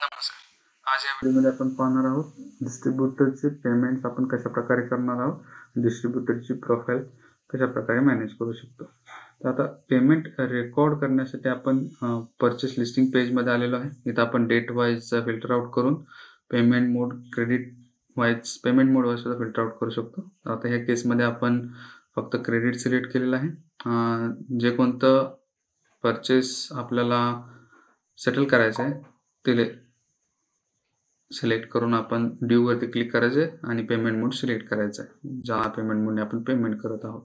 नमस्कार. आज या व्हिडिओमध्ये आपण पाहणार आहोत डिस्ट्रीब्युटरचे पेमेंट्स आपण कशा प्रकारे करणार आहोत, डिस्ट्रीब्युटरची प्रोफाईल कशा प्रकारे मॅनेज करू शकतो. तर आता पेमेंट रेकॉर्ड करण्यासाठी आपण परचेस लिस्टिंग पेजमध्ये आलेलो आहे. इथं आपण डेट वाईजचा फिल्टर आउट करून पेमेंट मोड क्रेडिट वाईज सुद्धा फिल्टर आउट करू शकतो. आता ह्या केसमध्ये आपण फक्त क्रेडिट सिलेक्ट केलेलं आहे. जे कोणतं परचेस आपल्याला सेटल करायचं आहे ते सिलेक्ट करून आपण ड्यू वरती क्लिक करायचे आणि पेमेंट मोड सिलेक्ट करायचा आहे, ज्या पेमेंट मोडने आपण पेमेंट करत आहोत.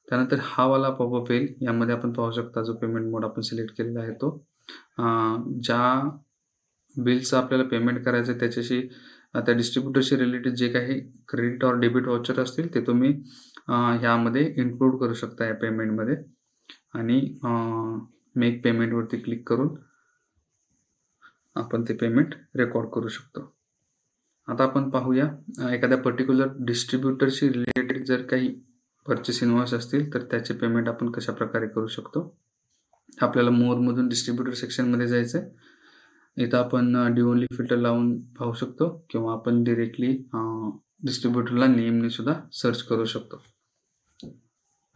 त्यानंतर हा वाला पॉपअप येईल. यामध्ये आपण पाहू शकता जो पेमेंट मोड आपण सिलेक्ट केलेला आहे तो ज्या बिलचं आपल्याला पेमेंट करायचं आहे त्याच्याशी त्या डिस्ट्रीब्युटरशी रिलेटेड जे काही क्रेडिट और डेबिट वाउचर असतील ते तुम्ही ह्यामध्ये इन्क्लूड करू शकता या पेमेंटमध्ये. आणि मेक पेमेंट वरती क्लिक करून आपण ते पेमेंट रेकॉर्ड करू शकतो. आता आपण पाहूया एखाद्या पर्टिक्युलर डिस्ट्रीब्युटरशी रिलेटेड जर काही परचेस इनवॉइस असतील तर त्याचे पेमेंट आपण कशा प्रकारे करू शकतो. आपल्याला मोर मधून डिस्ट्रीब्युटर सेक्शन मध्ये जायचं आहे. इथं आपण ड्यू ओनली फिल्टर लावून पाहू शकतो किंवा आपण डिरेक्टली डिस्ट्रीब्युटरला नेमने सुद्धा सर्च करू शकतो.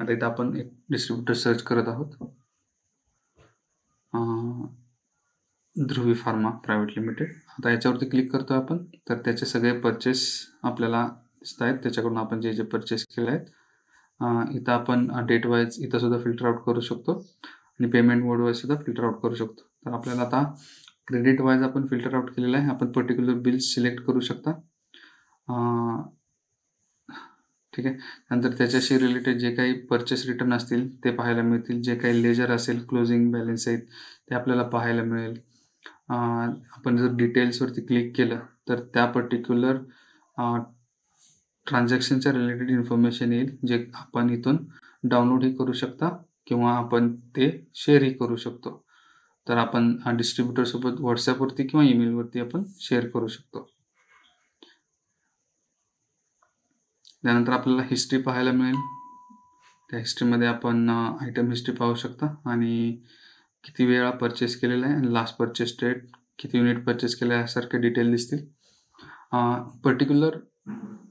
आता इथं आपण एक डिस्ट्रीब्युटर सर्च करत आहोत, ध्रुवी फार्मा प्रायव्हेट लिमिटेड. आता याच्यावरती क्लिक करतो आपण, तर त्याचे सगळे परचेस आपल्याला दिसत आहेत. त्याच्याकडून आपण जे जे परचेस केले आहेत इथं आपण डेट वाईज इथं सुद्धा फिल्टर आउट करू शकतो आणि पेमेंट मोड वाईज सुद्धा फिल्टर आउट करू शकतो. तर आपल्याला आता क्रेडिट वाईज आपण फिल्टर आउट केलेलं आहे. आपण पर्टिक्युलर बिल सिलेक्ट करू शकता. ठीक आहे. नंतर त्याच्याशी रिलेटेड जे काही परचेस रिटर्न असतील ते पाहायला मिळतील. जे काही लेजर असेल, क्लोजिंग बॅलन्स आहेत ते आपल्याला पाहायला मिळेल. आपण जर डिटेल्स वरती क्लिक केलं तर त्या पर्टिक्युलर ट्रान्झॅक्शनच्या रिलेटेड इन्फॉर्मेशन येईल, जे आपण इथून डाउनलोडही करू शकता किंवा आपण ते शेअरही करू शकतो. तर आपण डिस्ट्रीब्युटर सोबत व्हॉट्सअपवरती किंवा ईमेल वरती आपण शेअर करू शकतो. त्यानंतर आपल्याला हिस्ट्री पाहायला मिळेल. त्या हिस्ट्रीमध्ये आपण आयटम हिस्ट्री पाहू शकता आणि किती वेळा परचेस केलेला आहे आणि लास्ट परचेस डेट, किती युनिट परचेस केले यासारखे डिटेल दिसतील. पर्टिक्युलर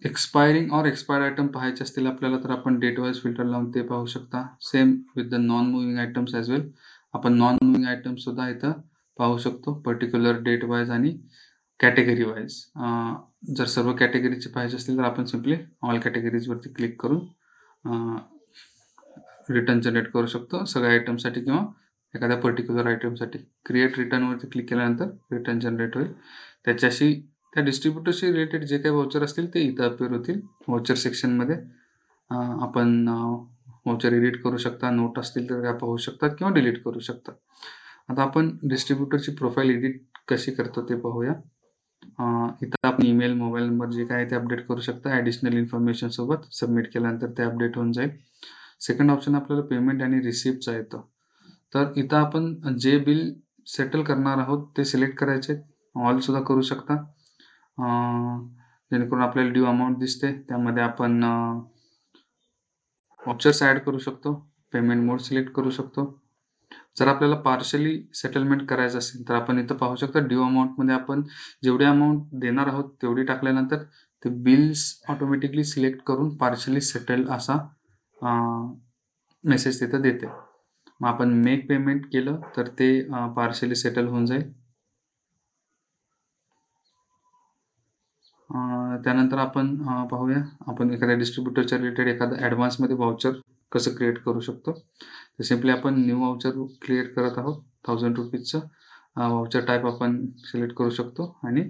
एक्सपायरिंग और एक्सपायर्ड आयटम पाहायचे असतील आपल्याला तर आपण डेट वाईज फिल्टर लावून ते पाहू शकता. Same with the non moving items as well. आपण नॉन मुव्हिंग आयटम सुद्धा इथं पाहू शकतो पर्टिक्युलर डेट वाईज आणि कॅटेगरी वाईज. जर सर्व कॅटेगरीचे पाहिजे असतील तर आपण सिम्पली ऑल कॅटेगरीज वरती क्लिक करून रिटर्न जनरेट करू शकतो सगळ्या आयटमसाठी किंवा एखाद्या पर्टिक्युलर आयटमसाठी. क्रिएट रिटर्न वरती क्लिक केल्यानंतर रिटर्न जनरेट होईल. त्याच्याशी त्या डिस्ट्रीब्युटरशी रिलेटेड जे काही वाउचर असतील ते इथं अपिअर होतील. वाउचर सेक्शन मध्ये आपण वाउचर एडिट करू शकता, नोट असतील तर त्या पाहू शकता किंवा डिलीट करू शकता. आता आपण डिस्ट्रीब्युटरची प्रोफाईल एडिट कशी करतो ते पाहूया. इथं आपण ईमेल, मोबाईल नंबर जे काय ते अपडेट करू शकता. ॲडिशनल इन्फॉर्मेशन सोबत सबमिट केल्यानंतर ते अपडेट होऊन जाईल. सेकंड ऑप्शन आपल्याला पेमेंट आणि रिसिप्टचा येतो. तर इथं आपण जे बिल सेटल करणार आहोत ते सिलेक्ट करायचे. ऑल सुद्धा करू शकता जेणेकरून आपल्याला ड्यू अमाऊंट दिसते. त्यामध्ये आपण वाउचर्स ॲड करू शकतो. पेमेंट मोड सिलेक्ट करू शकतो. जर आपल्याला पार्शली सेटलमेंट करायचं असेल तर आपण इथं पाहू शकता ड्यू अमाऊंटमध्ये आपण जेवढी अमाऊंट देणार आहोत तेवढी टाकल्यानंतर ते बिल्स ऑटोमॅटिकली सिलेक्ट करून पार्शली सेटल असा मेसेज तिथं देते. मग आपण मेक पेमेंट केलं तर ते पार्शली सेटल होऊन जाईल. त्यानंतर आपण पाहूया आपण एखाद्या डिस्ट्रीब्युटरच्या रिलेटेड एखादा ॲडव्हान्समध्ये वाउचर कसं क्रिएट करू शकतो. तर सिम्पली आपण न्यू वाउचर क्रिएट करत आहोत. 1000 रुपीजचं वाउचर टाईप आपण सिलेक्ट करू शकतो आणि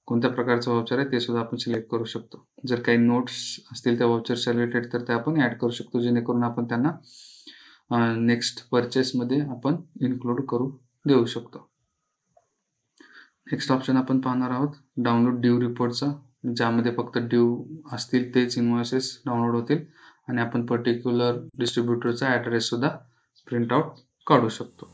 कोणत्या प्रकारचं वाउचर आहे ते सुद्धा आपण सिलेक्ट करू शकतो. जर काही नोट्स असतील त्या वाउचरच्या रिलेटेड तर ते आपण ॲड करू शकतो, जेणेकरून आपण त्यांना नेक्स्ट परचेसमध्ये आपण इन्क्लूड करू देऊ शकतो. नेक्स्ट ऑप्शन आपण पाहणार आहोत डाउनलोड ड्यू रिपोर्टचा, ज्यामध्ये फक्त ड्यू असतील तेच इन्व्हॉइसेस डाउनलोड होतील आणि आपण पर्टिक्युलर डिस्ट्रीब्युटरचा ॲड्रेस सुद्धा प्रिंट आउट काढू शकतो.